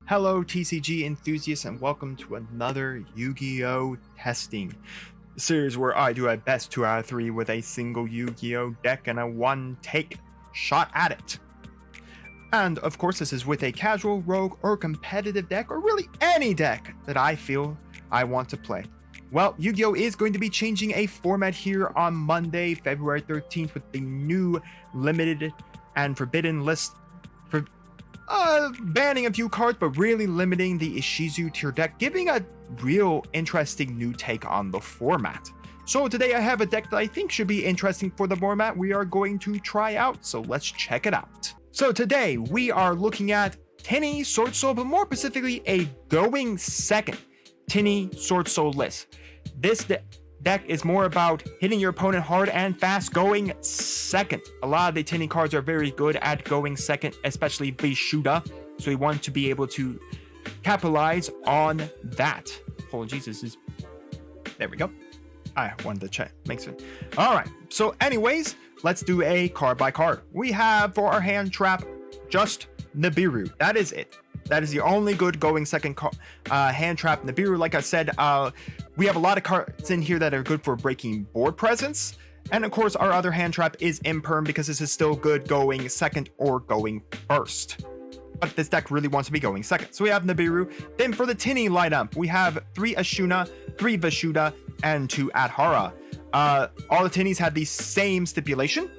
Hello TCG enthusiasts and welcome to another Yu-Gi-Oh testing series where I do a best 2 out of 3 with a single Yu-Gi-Oh deck and a one take shot at it. And of course this is with a casual, rogue, or competitive deck, or really any deck that I feel I want to play. Well, Yu-Gi-Oh is going to be changing a format here on Monday, February 13th with the new limited and forbidden list for banning a few cards, but really limiting the 𝐒𝐍𝐍𝐄 tier deck, giving a real interesting new take on the format. So today I have a deck that I think should be interesting for the format we are going to try out, so let's check it out. So today we are looking at Tenyi Swordsoul, but more specifically a going second Tenyi Swordsoul list. This deck is more about hitting your opponent hard and fast going second. A lot of the Tenyi cards are very good at going second, especially Vishuda, so we want to be able to capitalize on that. Oh Jesus, there we go. I wanted to check, make sense. All right, so anyways, let's do a card by card. We have for our hand trap just Nibiru. That is it. That is the only good going second hand trap Nibiru. Like I said, we have a lot of cards in here that are good for breaking board presence. And of course, our other hand trap is Imperm because this is still good going second or going first. But this deck really wants to be going second. So we have Nibiru. Then for the Tenyi lineup, we have 3 Ashuna, 3 Vishuda, and 2 Adhara. All the Tenyis have the same stipulation.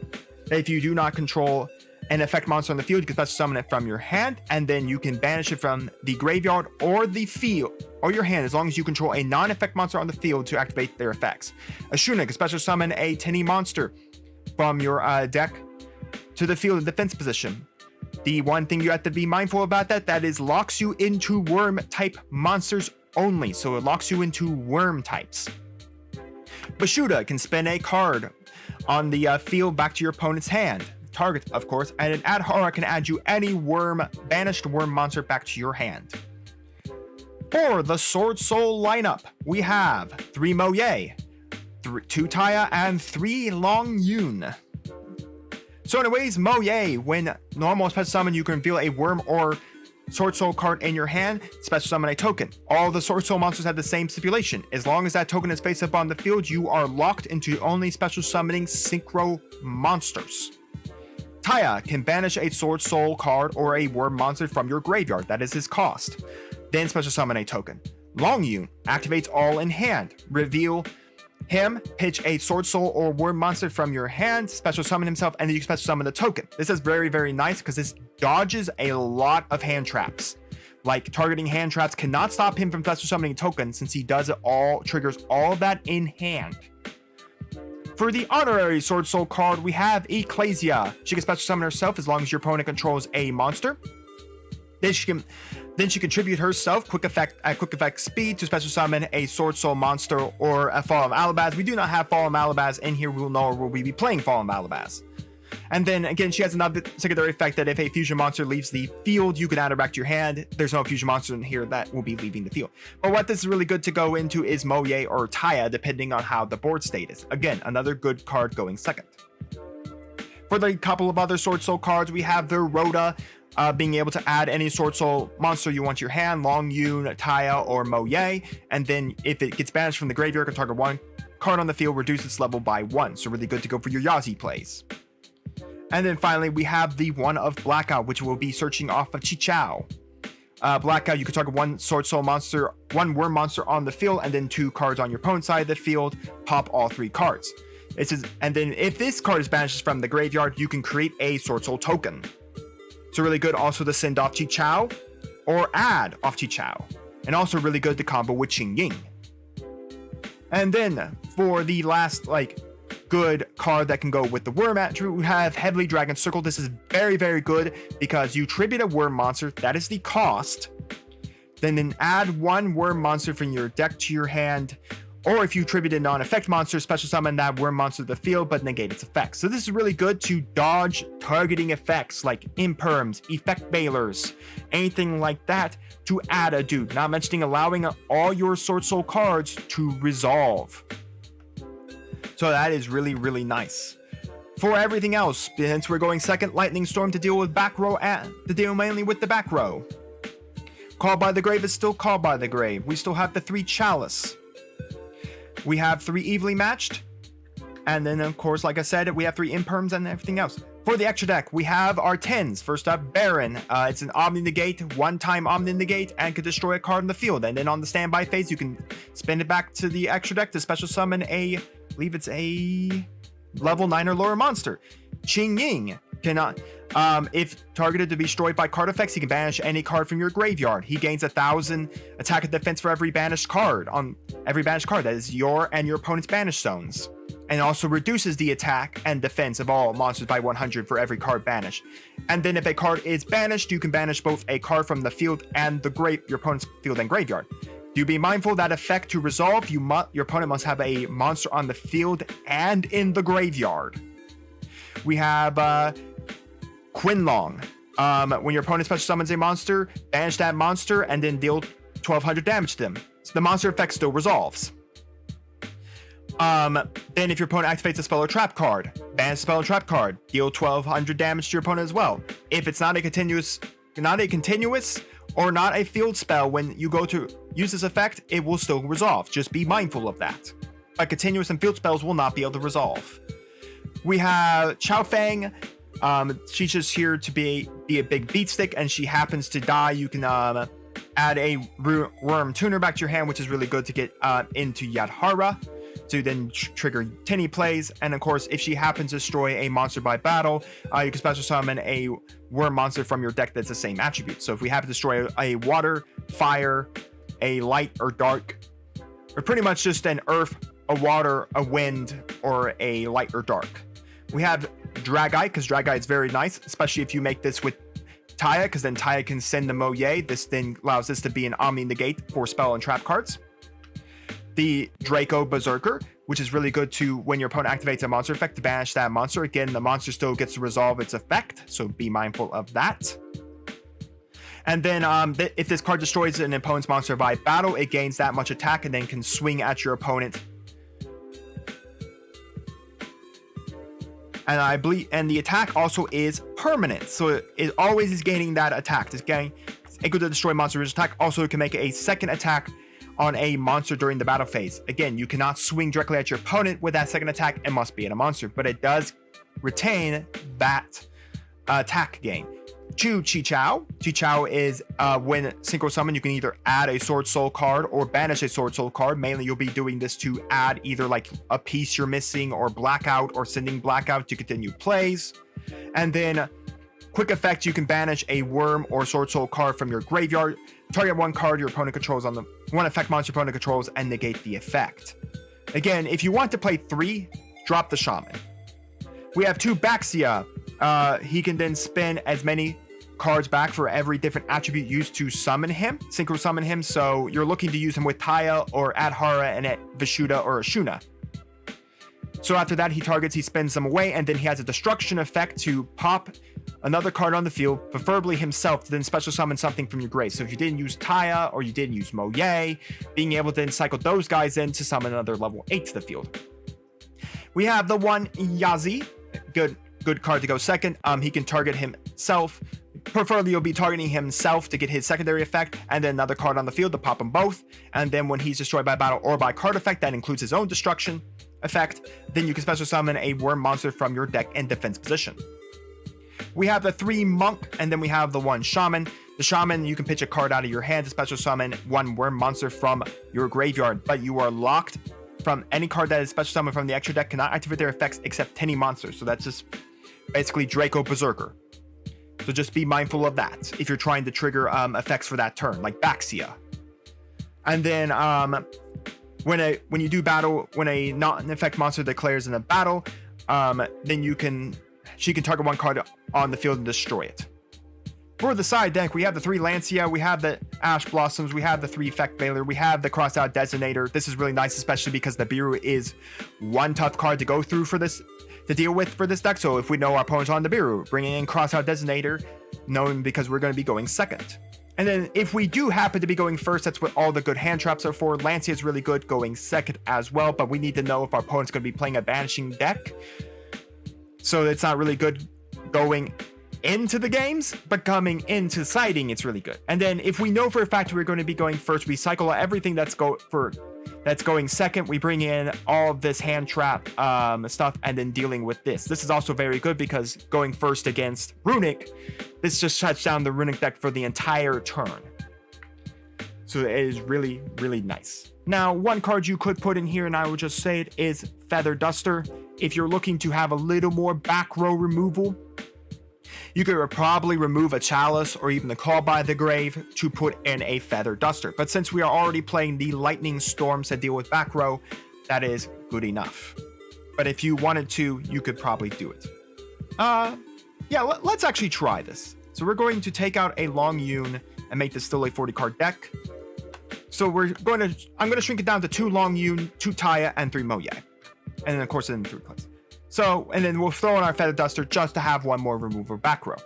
If you do not control an effect monster on the field, you can special summon it from your hand, and then you can banish it from the graveyard or the field or your hand as long as you control a non-effect monster on the field to activate their effects. Ashuna can special summon a Tenyi monster from your deck to the field in defense position. The one thing you have to be mindful about that is locks you into worm type monsters only, so it locks you into worm types. Vishuda can spin a card on the field back to your opponent's hand. Target, of course, and an Adhara can add you any banished worm monster back to your hand. For the Swordsoul lineup, we have 3 Moye, 2 Taya, and 3 Long Yun. So anyways, Moye, when normal special summon, you can reveal a worm or Swordsoul card in your hand, special summon a token. All the Swordsoul monsters have the same stipulation. As long as that token is face up on the field, you are locked into only special summoning synchro monsters. Taya can banish a Swordsoul card or a worm monster from your graveyard. That is his cost. Then special summon a token. Long Yun activates all in hand. Reveal him, pitch a Swordsoul or worm monster from your hand, special summon himself, and then you can special summon the token. This is very, very nice because this dodges a lot of hand traps. Like targeting hand traps cannot stop him from special summoning a token since he does it all, triggers all of that in hand. For the honorary Swordsoul card, we have 𝐒𝐓𝐾𝐿. She can special summon herself as long as your opponent controls a monster. Then she contribute herself quick effect speed to special summon a Swordsoul monster or a Fall of Alabaz. We do not have Fall of Alabaz in here. We will know where we be playing Fall of Alabaz. And then again, she has another secondary effect that if a fusion monster leaves the field, you can add her back to your hand. There's no fusion monster in here that will be leaving the field. But what this is really good to go into is Moye or Taya, depending on how the board state is. Again, another good card going second. For the couple of other Swordsoul cards, we have the Rhoda, being able to add any Swordsoul monster you want to your hand, Long Yun, Taya, or Moye. And then if it gets banished from the graveyard, you can target one card on the field, reduce its level by 1. So really good to go for your Yazi plays. And then finally, we have the one of Blackout, which will be searching off of 𝐒𝐿. Blackout, you can target one Swordsoul monster, one worm monster on the field, and then 2 cards on your opponent's side of the field, pop all 3 cards. And then if this card is banished from the graveyard, you can create a Swordsoul token. So really good also to send off 𝐒𝐿 or add off 𝐒𝐿. And also really good to combo with Qing Ying. And then for the last good card that can go with the worm attribute, we have Heavily Dragon Circle. This is very, very good because you tribute a worm monster. That is the cost. Then add 1 worm monster from your deck to your hand. Or if you tribute a non-effect monster, special summon that worm monster to the field, but negate its effects. So this is really good to dodge targeting effects like imperms, effect bailers, anything like that to add a dude. Not mentioning allowing all your Swordsoul cards to resolve. So that is really, really nice. For everything else, since we're going second, Lightning Storm to deal with back row and to deal mainly with the back row. Called by the Grave is still Called by the Grave. We still have the 3 Chalice. We have 3 Evenly Matched. And then, of course, like I said, we have 3 Imperms and everything else. For the extra deck, we have our 10s. First up, Baron. It's an Omni Negate, one-time Omni Negate, and could destroy a card in the field. And then on the standby phase, you can spin it back to the extra deck to special summon I believe it's a level 9 or lower monster. Ching Ying cannot, if targeted to be destroyed by card effects, he can banish any card from your graveyard. He gains 1,000 attack and defense for every banished card. On every banished card, that is your and your opponent's banished zones. And also reduces the attack and defense of all monsters by 100 for every card banished. And then if a card is banished, you can banish both a card from the field and your opponent's field and graveyard. Do be mindful that effect to resolve, your opponent must have a monster on the field and in the graveyard. We have Quinlong. When your opponent special summons a monster, banish that monster and then deal 1,200 damage to them. So the monster effect still resolves. Then if your opponent activates a spell or trap card, banish spell or trap card, deal 1,200 damage to your opponent as well. If it's not a continuous or not a field spell, when you go to use this effect, it will still resolve. Just be mindful of that. But continuous and field spells will not be able to resolve. We have Chao Fang. She's just here to be a big beat stick, and she happens to die. You can add a Worm Tuner back to your hand, which is really good to get into Yadhara. To then trigger Tenyi plays, and of course, if she happens to destroy a monster by battle, you can special summon a worm monster from your deck that's the same attribute. So if we happen to destroy a water, fire, a light or dark, or pretty much just an earth, a water, a wind, or a light or dark. We have Drag-Eye, because Drag-Eye is very nice, especially if you make this with Taya, because then Taya can send the Moye. This then allows this to be an Omni Negate for spell and trap cards. The Draco Berserker, which is really good to when your opponent activates a monster effect to banish that monster. Again, the monster still gets to resolve its effect, so be mindful of that. And then if this card destroys an opponent's monster by battle, it gains that much attack and then can swing at your opponent. And I believe, and the attack also is permanent, so it always is gaining that attack. It's equal to destroy monster attack. Also, it can make a second attack on a monster during the battle phase. Again, you cannot swing directly at your opponent with that second attack. It must be at a monster, but it does retain that attack gain. Qiqiao. Qiqiao is when synchro summon, you can either add a Swordsoul card or banish a Swordsoul card. Mainly, you'll be doing this to add either like a piece you're missing or blackout or sending blackout to continue plays. And then quick effect, you can banish a worm or Swordsoul card from your graveyard. Target one card your opponent controls on the one effect monster your opponent controls and negate the effect. Again, if you want to play 3, drop the Shaman. We have 2 Baxia. He can then spin as many cards back for every different attribute used to summon him, synchro summon him. So you're looking to use him with Taya or Adhara and at Vishuddha or Ashuna. So after that, he spins them away, and then he has a destruction effect to pop another card on the field, preferably himself, to then special summon something from your grave. So if you didn't use Taya or you didn't use Moye, being able to then cycle those guys in to summon another level 8 to the field. We have the one Yazi, good card to go second. He can target himself. Preferably, you'll be targeting himself to get his secondary effect, and then another card on the field to pop them both. And then when he's destroyed by battle or by card effect, that includes his own destruction effect, then you can special summon a worm monster from your deck in defense position. We have the 3 Monk, and then we have the 1 Shaman. The Shaman, you can pitch a card out of your hand to special summon 1 worm monster from your graveyard, but you are locked from any card that is special summoned from the extra deck cannot activate their effects except Tenyi monsters. So that's just basically Draco Berserker. So just be mindful of that if you're trying to trigger effects for that turn, like Baxia. And then when you do battle, when a not an effect monster declares in a battle, then she can target 1 card on the field and destroy it. For the side deck, we have the 3 Lancia, we have the Ash Blossoms, we have the 3 Effect Veiler, we have the Crossed Out Designator. This is really nice, especially because the Biru is one tough card to go through for this, to deal with for this deck. So if we know our opponent's on the Biru, bringing in Crossed Out Designator, knowing because we're going to be going second. And then if we do happen to be going first, that's what all the good hand traps are for. Lancia is really good going second as well, but we need to know if our opponent's going to be playing a banishing deck. So it's not really good going into the games, but coming into sighting, it's really good. And then if we know for a fact we're going to be going first, we cycle everything that's going second. We bring in all of this hand trap stuff and then dealing with this. This is also very good because going first against Runic, this just shuts down the Runic deck for the entire turn. So it is really, really nice. Now, one card you could put in here, and I will just say it, is Feather Duster. If you're looking to have a little more back row removal, you could probably remove a Chalice or even the Call by the Grave to put in a Feather Duster. But since we are already playing the Lightning Storms that deal with back row, that is good enough. But if you wanted to, you could probably do it. Yeah, let's actually try this. So we're going to take out a Long Yun and make this still a 40 card deck. So I'm going to shrink it down to 2 Long Yun, 2 Taya, and 3 Moye. And then of course in 3 plays. So, and then we'll throw in our Feather Duster just to have one more remover back row.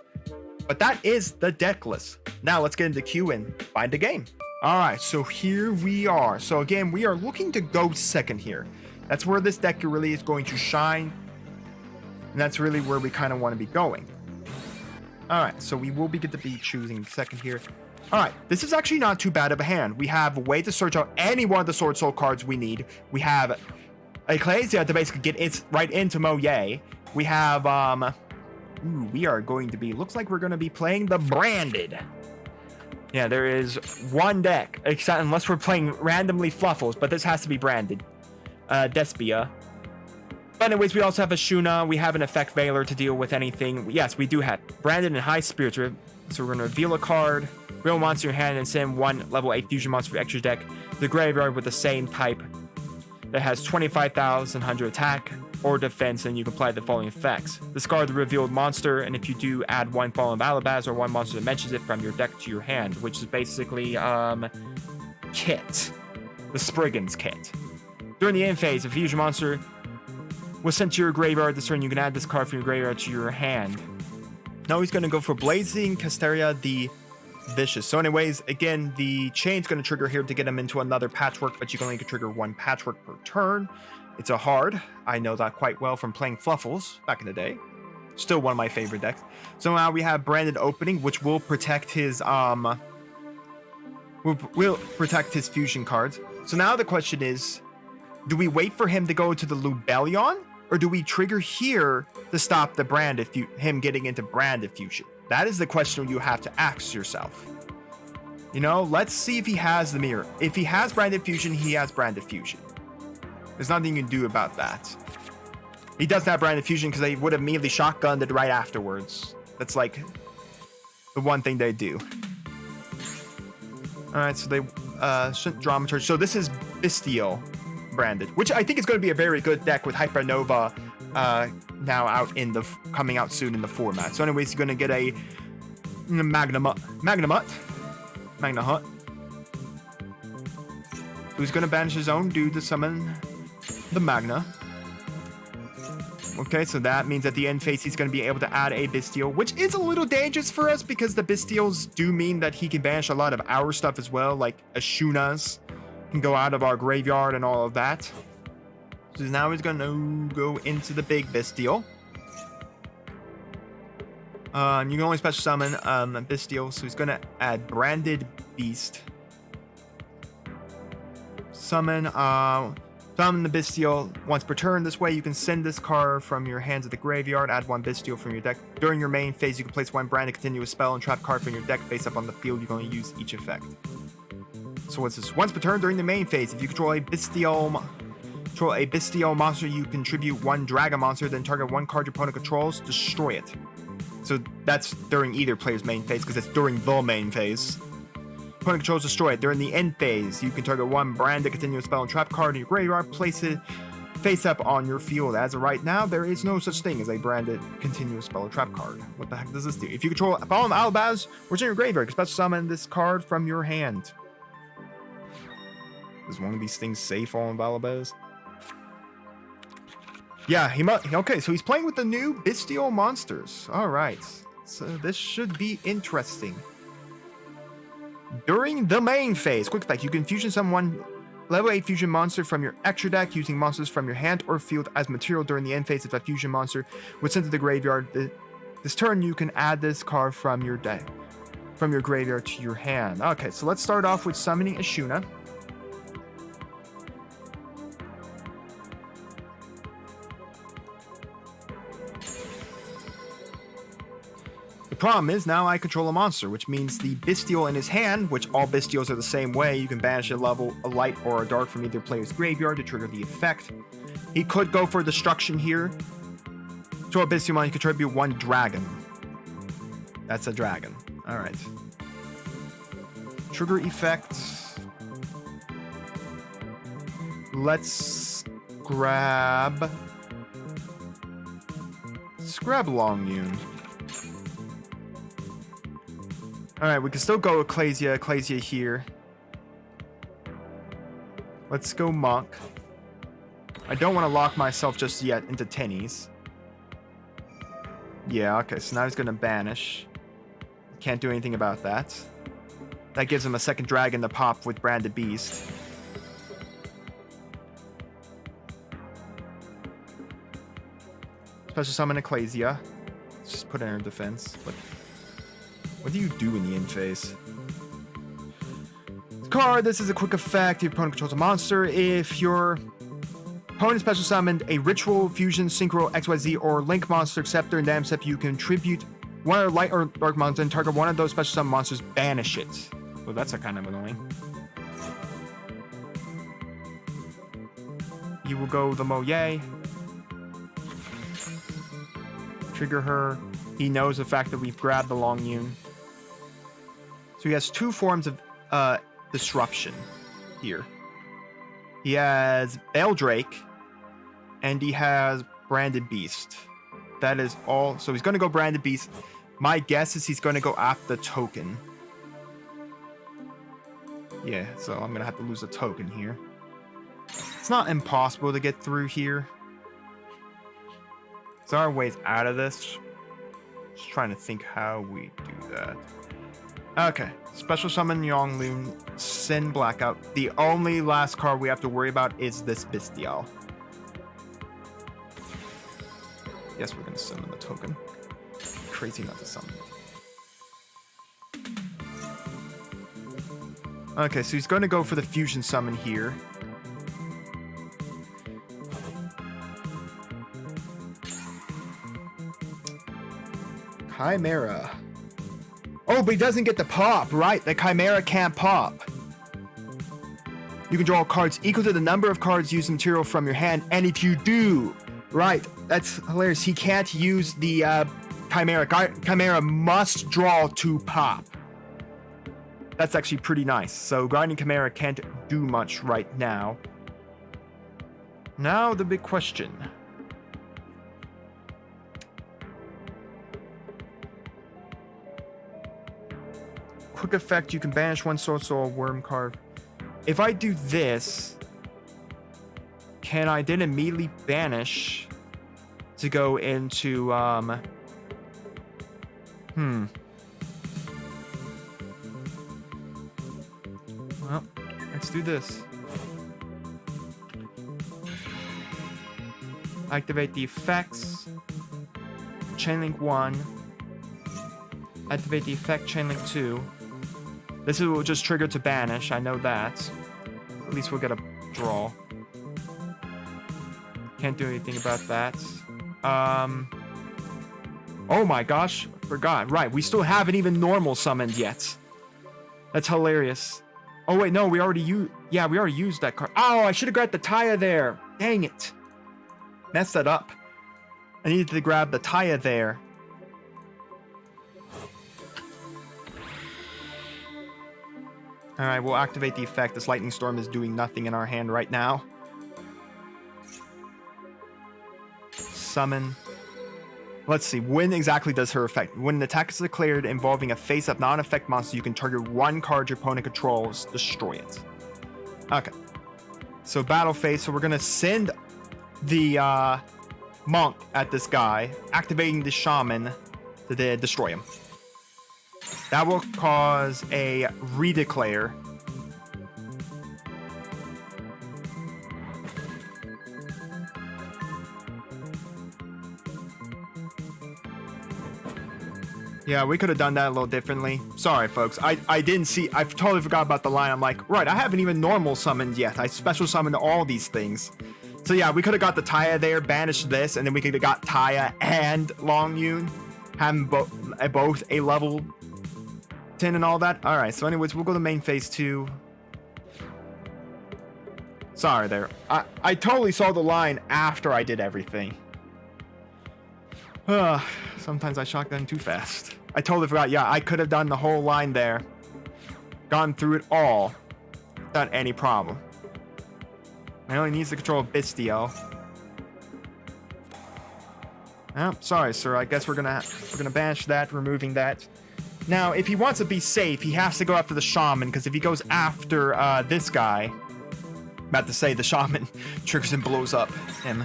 But that is the deck list. Now let's get into queue and find a game. All right, so here we are. So again, we are looking to go second here. That's where this deck really is going to shine. And that's really where we kind of want to be going. All right, so we will get to be choosing second here. All right, this is actually not too bad of a hand. We have a way to search out any one of the Swordsoul cards we need. We have a 𝐒𝐍𝐶 to basically get it right into Moye. We have, we are going to be, looks like we're going to be playing the Branded. Yeah, there is one deck, except unless we're playing randomly Fluffles, but this has to be Branded. Despia. But anyways, we also have a Shuna. We have an Effect Veiler to deal with anything. Yes, we do have Branded and High Spirits. So we're going to reveal a card, real monster in your hand, and send one level 8 fusion monster for extra deck. The graveyard with the same type that has 25,100 attack or defense, and you can apply the following effects. Discard the revealed monster, and if you do, add one Fallen Balabaz or one monster that mentions it from your deck to your hand, which is basically Kit, the Spriggan's Kit. During the end phase, if a fusion monster was sent to your graveyard this turn, you can add this card from your graveyard to your hand. Now he's going to go for Blazing Casteria the Vicious. So anyways, again, the chain's going to trigger here to get him into another Patchwork, but you can only trigger one Patchwork per turn. It's a hard. I know that quite well from playing Fluffles back in the day. Still one of my favorite decks. So now we have Branded Opening, which will protect his will protect his fusion cards. So now the question is, do we wait for him to go to the Lubellion, or do we trigger here to stop the him getting into Branded Fusion? That is the question you have to ask yourself. You know, let's see if he has the mirror. If he has Branded Fusion, he has Branded Fusion. There's nothing you can do about that. He doesn't have Branded Fusion because they would have immediately shotgunned it right afterwards. That's like the one thing they do. Alright, so they Dramaturge. So this is Bestial Branded, which I think is going to be a very good deck with Hypernova now coming out soon in the format. So anyways, you're going to get a Magna Hut, who's going to banish his own dude to summon the Magna. Okay, so that means at the end phase, he's going to be able to add a Bestial, which is a little dangerous for us because the Bestials do mean that he can banish a lot of our stuff as well, like Ashunas can go out of our graveyard and all of that. So now he's going to go into the big Bestial. You can only special summon Bestial, so he's going to add Branded Beast. Summon the Bestial once per turn. This way you can send this card from your hand to the graveyard, add one Bestial from your deck. During your main phase, you can place one Branded Continuous Spell and trap card from your deck face up on the field. You can only use each effect. So what's this? Once per turn during the main phase, if you control a Bestial monster, you contribute one Dragon monster, then target one card your opponent controls, destroy it. So that's during either player's main phase, because it's during the main phase. Opponent controls, destroy it. During the end phase, you can target one Branded Continuous Spell and trap card in your graveyard, place it face up on your field. As of right now, there is no such thing as a Branded Continuous Spell or trap card. What the heck does this do? If you control Fallen Balabaz, which is in your graveyard, you can special summon this card from your hand. Is one of these things say Fallen Balabaz? Yeah, he must. Okay, so he's playing with the new Bestial monsters. All right, so this should be interesting. During the main phase, quick effect, you can fusion summon one level 8 fusion monster from your extra deck using monsters from your hand or field as material. During the end phase, if a fusion monster was sent to the graveyard, This turn, you can add this card from your deck, from your graveyard to your hand. Okay, so let's start off with summoning Ashuna. The problem is now I control a monster, which means the Bestial in his hand, which all Bestials are the same way, you can banish a level, a light, or a dark from either player's graveyard to trigger the effect. He could go for destruction here. To a Bestial mon, you contribute 1 dragon. That's a dragon. Alright. Trigger effect. Let's grab Longmoon. Alright, we can still go with 𝐒𝐍𝐶 here. Let's go Monk. I don't want to lock myself just yet into Tenyi's. Yeah, okay, so now he's going to banish. Can't do anything about that. That gives him a second dragon to pop with Branded Beast. Special summon a 𝐒𝐍𝐶. Let's just put it in her defense. What do you do in the end phase? Card, this is a quick effect. Your opponent controls a monster. If your opponent special summoned a Ritual, Fusion, Synchro, XYZ, or Link monster, except during damage step, you contribute 1 light or dark monster and target one of those special summon monsters, banish it. Well, that's a kind of annoying. You will go the Moye. Trigger her. He knows the fact that we've grabbed the Longmoon. So he has 2 forms of disruption here. He has Eldrake, and he has Branded Beast. That is all. So he's going to go Branded Beast. My guess is he's going to go after the token. Yeah, so I'm going to have to lose a token here. It's not impossible to get through here. There are ways out of this. Just trying to think how we do that. Okay, special summon Yonglun, send Blackout. The only last card we have to worry about is this Bestial. Yes, we're gonna summon the token. Crazy not to summon it. Okay, so he's gonna go for the fusion summon here. Chimera. Oh, but he doesn't get to pop, right? The Chimera can't pop. You can draw cards equal to the number of cards used material from your hand, and if you do, right, that's hilarious. He can't use the Chimera. Chimera must draw to pop. That's actually pretty nice. So Grinding Chimera can't do much right now. Now the big question. Quick effect, you can banish 1 Swordsoul Worm card. If I do this, can I then immediately banish to go into well, let's do this. Activate the effects. Chainlink 1. Activate the effect Chainlink 2. This will just trigger to banish, I know that. At least we'll get a draw. Can't do anything about that. Oh my gosh, forgot. Right, we still haven't even normal summoned yet. That's hilarious. Oh wait, no, we already used... Yeah, we already used that card. Oh, I should have grabbed the Taya there. Dang it. Messed that up. I needed to grab the Taya there. Alright, we'll activate the effect. This Lightning Storm is doing nothing in our hand right now. Summon. Let's see, when exactly does her effect? When an attack is declared involving a face-up non-effect monster, you can target 1 card your opponent controls, destroy it. Okay. So battle phase, so we're gonna send the monk at this guy, activating the shaman to destroy him. That will cause a redeclare. Yeah, we could have done that a little differently. Sorry, folks. I didn't see... I totally forgot about the line. I'm like, right, I haven't even normal summoned yet. I special summoned all these things. So yeah, we could have got the Taya there, banished this, and then we could have got Taya and Long Yun. Having both a level 10 and all that. Alright, so anyways, we'll go to main phase 2. Sorry there. I totally saw the line after I did everything. Sometimes I shotgun too fast. I totally forgot. Yeah, I could have done the whole line there. Gone through it all without any problem. I only needs to control Bistio. Oh, sorry, sir. I guess we're gonna banish that, removing that. Now, if he wants to be safe, he has to go after the shaman, because if he goes after this guy, about to say the shaman triggers and blows up him.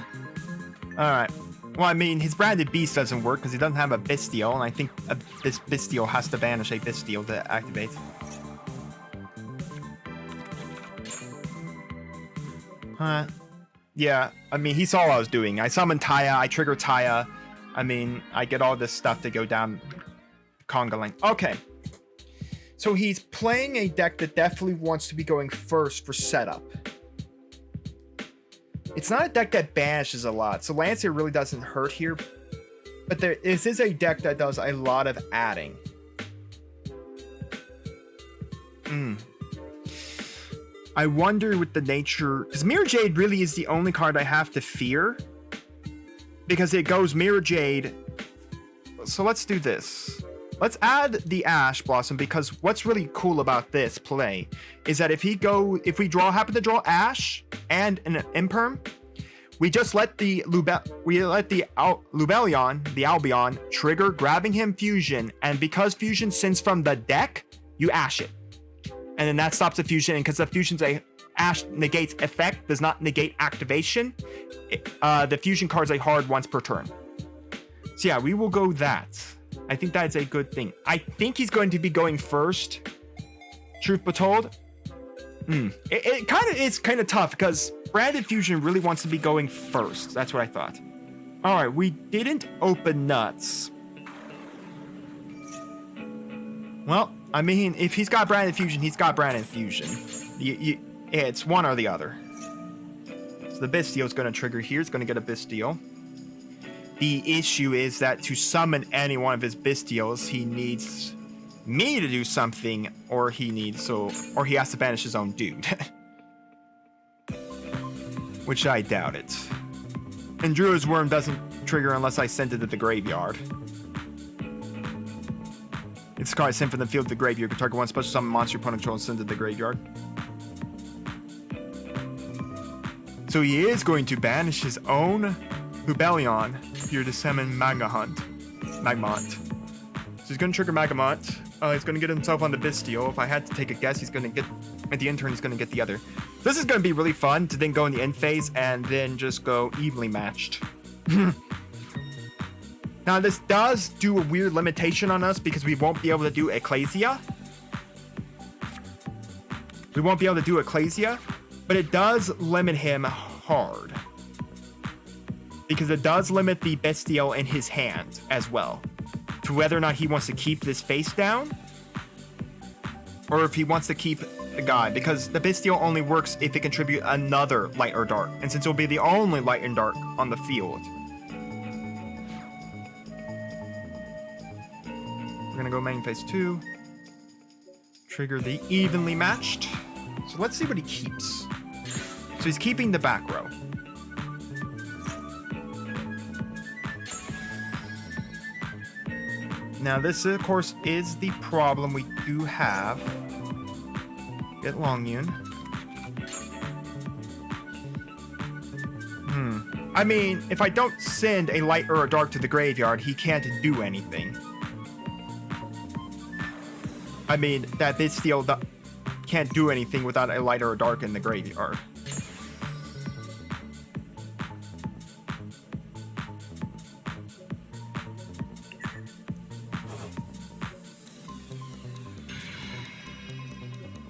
Alright. Well, I mean, his branded beast doesn't work because he doesn't have a Bistio, and I think this Bistio has to banish a Bistio to activate. Yeah, I mean, he saw what I was doing. I summoned Taya, I trigger Taya. I mean, I get all this stuff to go down Conga Link. Okay. So he's playing a deck that definitely wants to be going first for setup. It's not a deck that banishes a lot, so Lancia really doesn't hurt here. But this is a deck that does a lot of adding. I wonder with the nature... Because Mirror Jade really is the only card I have to fear. Because it goes Mirror Jade. So let's do this. Let's add the Ash Blossom, because what's really cool about this play is that if we happen to draw Ash and an Imperm, we just let the Lubellion, the Albion, trigger grabbing him fusion, and because fusion sends from the deck, you Ash it. And then that stops the fusion, and because the fusion's a Ash negates effect, does not negate activation, the fusion card's a hard once per turn. So yeah, we will go that. I think that's a good thing. I think he's going to be going first. Truth be told. It kind of is kind of tough because Branded Fusion really wants to be going first. That's what I thought. Alright, we didn't open nuts. Well, I mean, if he's got Branded Fusion, he's got Branded Fusion. It's one or the other. So the Bistio's going to trigger here. It's going to get a Bistio. The issue is that to summon any one of his Bistios, he needs me to do something, or he has to banish his own dude. Which I doubt it. And Druid's Worm doesn't trigger unless I send it to the graveyard. It's card sent from the field to the graveyard. You can target one special summon monster your opponent controls and send it to the graveyard. So he is going to banish his own Lubellion here to summon Magmont. So he's going to trigger Magmont. He's going to get himself on the Bistio. If I had to take a guess, he's going to get... At the end turn, he's going to get the other. This is going to be really fun to then go in the end phase and then just go evenly matched. Now, this does do a weird limitation on us because we won't be able to do 𝐒𝐿. We won't be able to do 𝐒𝐿, but it does limit him hard. Because it does limit the Bestial in his hand as well. To whether or not he wants to keep this face down. Or if he wants to keep the guy. Because the Bestial only works if it contributes another light or dark. And since it'll be the only light and dark on the field. We're going to go main phase 2. Trigger the evenly matched. So let's see what he keeps. So he's keeping the back row. Now this, of course, is the problem we do have. Get Long Yun. I mean, if I don't send a light or a dark to the graveyard, he can't do anything. I mean, that Bistio can't do anything without a light or a dark in the graveyard.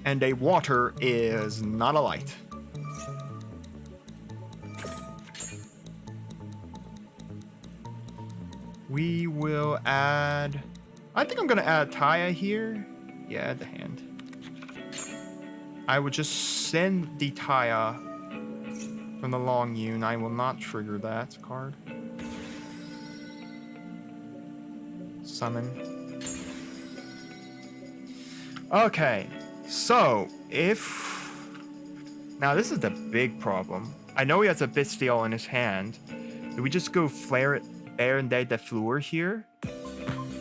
And a water is not a light. We will add... I think I'm gonna add Taya here. Yeah, the hand. I would just send the Taya from the Long Yun. I will not trigger that card. Summon. Okay, so if... Now this is the big problem. I know he has a Bystial in his hand. Do we just go Flare it Baron de Fleur here?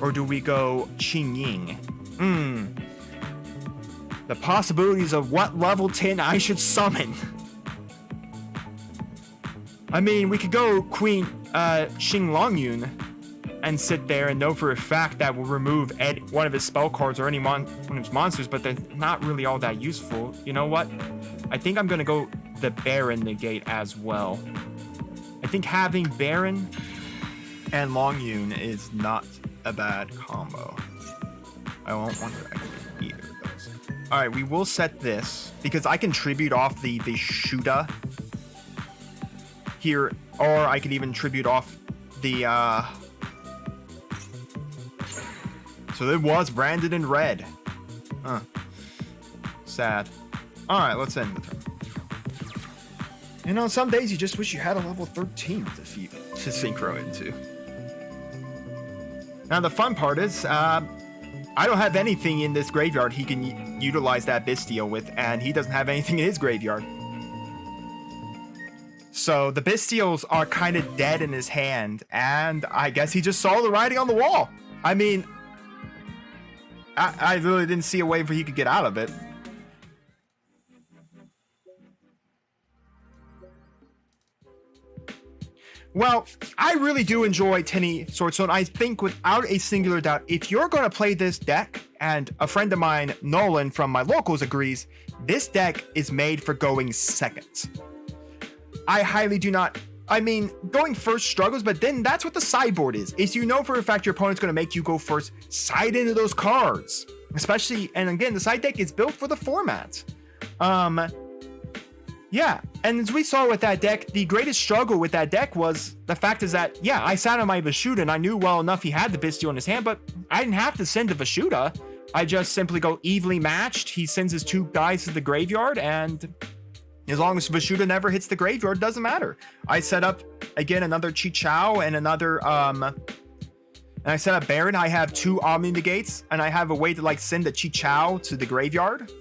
Or do we go Qing Ying? The possibilities of what level 10 I should summon. I mean, we could go Queen Xing Longyun and sit there and know for a fact that we'll remove one of his spell cards or any one of his monsters, but they're not really all that useful. You know what? I think I'm gonna go the Baron negate as well. I think having Baron and Longyun is not a bad combo. I won't want to actually either of those. All right, we will set this because I can tribute off the Shuda here, or I could even tribute off the so it was branded in red. Sad. All right, let's end the turn. You know, some days you just wish you had a level 13 to synchro into. Now the fun part is, I don't have anything in this graveyard he can utilize that Bystial with, and he doesn't have anything in his graveyard. So the Bystials are kind of dead in his hand, and I guess he just saw the writing on the wall. I mean, I really didn't see a way for he could get out of it. Well, I really do enjoy Tenyi Swordsoul, and I think without a singular doubt, if you're going to play this deck, and a friend of mine, Nolan from my locals agrees, this deck is made for going second. I highly do not... I mean, going first struggles, but then that's what the sideboard is you know for a fact your opponent's going to make you go first, side into those cards. Especially, and again, the side deck is built for the format. Yeah, and as we saw with that deck, the greatest struggle with that deck was the fact is that, yeah, I sat on my Vashuda and I knew well enough he had the Bystial in his hand, but I didn't have to send the Vashuda. I just simply go evenly matched. He sends his two guys to the graveyard, and as long as Vashuda never hits the graveyard, it doesn't matter. I set up, again, another 𝐒𝐿 and another, and I set up Baron. I have two Omni Negates, and I have a way to, like, send the 𝐒𝐿 to the graveyard.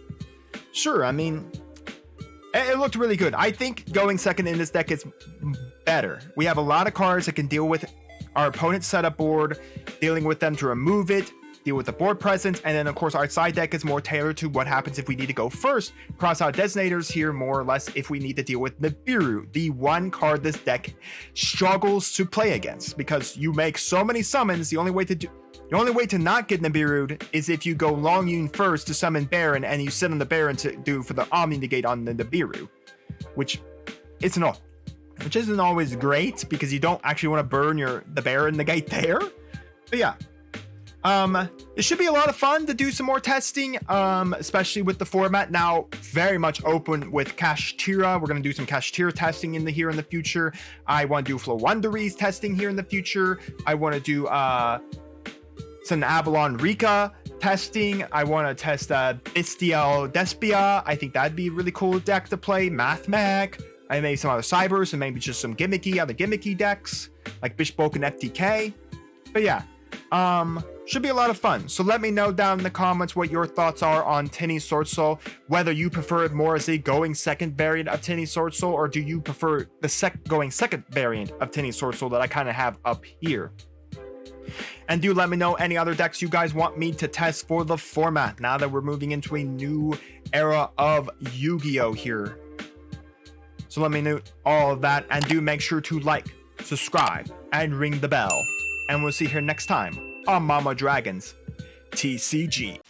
Sure, I mean... It looked really good. I think going second in this deck is better. We have a lot of cards that can deal with our opponent's setup board, dealing with them to remove it, deal with the board presence, and then of course our side deck is more tailored to what happens if we need to go first. Cross-out Detonators here more or less if we need to deal with Nibiru, the one card this deck struggles to play against, because you make so many summons. The only way to not get Nibiru is if you go Long Yun first to summon Baron, and you sit on the Baron to do for the Omni Negate on the Nibiru, which isn't always great because you don't actually want to burn the Baron Negate there. But yeah, it should be a lot of fun to do some more testing, especially with the format now very much open with Kashtira. We're going to do some Kashtira testing here in the future. I want to do Flowonderies testing here in the future. I want to do some Avalon Rika testing. I want to test Bystial Despia. I think that'd be a really cool deck to play. Mathmag. I made some other Cybers and maybe just some other gimmicky decks like 𝐒𝐓𝐾𝐿 and FTK. But yeah, should be a lot of fun. So let me know down in the comments what your thoughts are on Tenyi Swordsoul, whether you prefer it more as a going second variant of Tenyi Swordsoul, or do you prefer the going second variant of Tenyi Swordsoul that I kind of have up here. And do let me know any other decks you guys want me to test for the format now that we're moving into a new era of Yu-Gi-Oh here. So let me know all of that, and do make sure to like, subscribe, and ring the bell. And we'll see you here next time on Mama Dragons TCG.